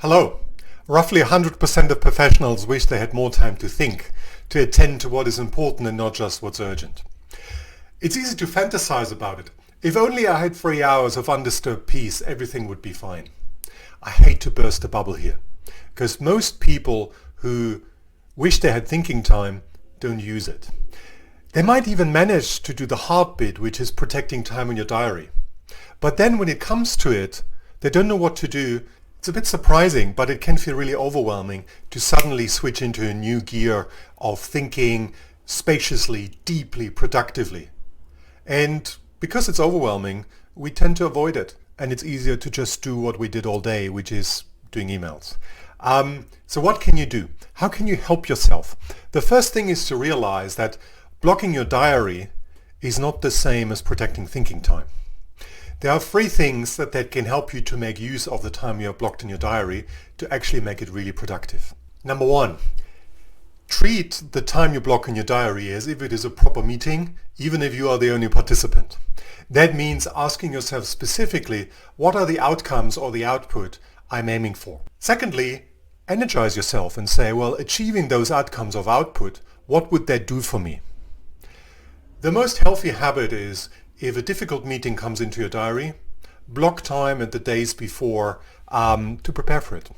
Hello. Roughly 100% of professionals wish they had more time to think, to attend to what is important and not just what's urgent. It's easy to fantasize about it. If only I had 3 hours of undisturbed peace, everything would be fine. I hate to burst a bubble here, because most people who wish they had thinking time don't use it. They might even manage to do the hard bit, which is protecting time in your diary. But then when it comes to it, they don't know what to do. It's a bit surprising, but it can feel really overwhelming to suddenly switch into a new gear of thinking spaciously, deeply, productively. And because it's overwhelming, we tend to avoid it. And it's easier to just do what we did all day, which is doing emails. So what can you do? How can you help yourself? The first thing is to realize that blocking your diary is not the same as protecting thinking time. There are 3 things that can help you to make use of the time you have blocked in your diary to actually make it really productive. Number 1, treat the time you block in your diary as if it is a proper meeting, even if you are the only participant. That means asking yourself specifically, what are the outcomes or the output I'm aiming for? Secondly, energize yourself and say, well, achieving those outcomes of output, what would that do for me? The most healthy habit is, if a difficult meeting comes into your diary, block time at the days before to prepare for it.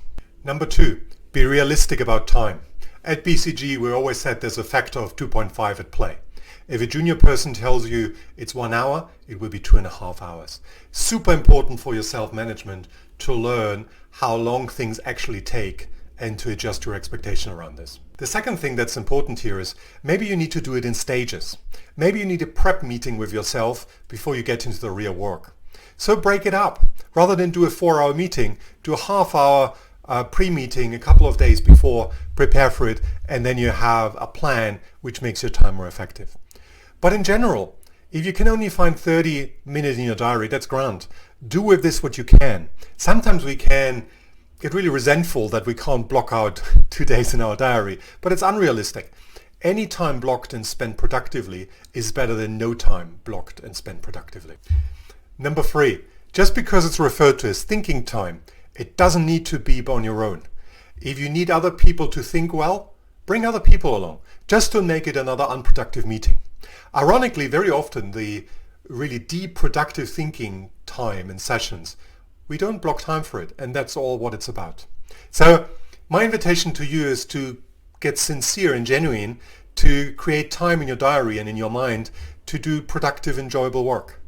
Number 2, be realistic about time. At BCG, we always said there's a factor of 2.5 at play. If a junior person tells you it's 1 hour, it will be 2.5 hours. Super important for your self-management to learn how long things actually take and to adjust your expectation around this. The second thing that's important here is maybe you need to do it in stages. Maybe you need a prep meeting with yourself before you get into the real work. So break it up. Rather than do a 4-hour meeting, do a half-hour pre-meeting a couple of days before, prepare for it, and then you have a plan which makes your time more effective. But in general, if you can only find 30 minutes in your diary, that's grand. Do with this what you can. Sometimes we can get really resentful that we can't block out 2 days in our diary, but it's unrealistic. Any time blocked and spent productively is better than no time blocked and spent productively. Number 3, just because it's referred to as thinking time, it doesn't need to be on your own. If you need other people to think well, bring other people along. Just don't make it another unproductive meeting. Ironically, very often the really deep productive thinking time and sessions, we don't block time for it, and that's all what it's about. So my invitation to you is to get sincere and genuine, to create time in your diary and in your mind to do productive, enjoyable work.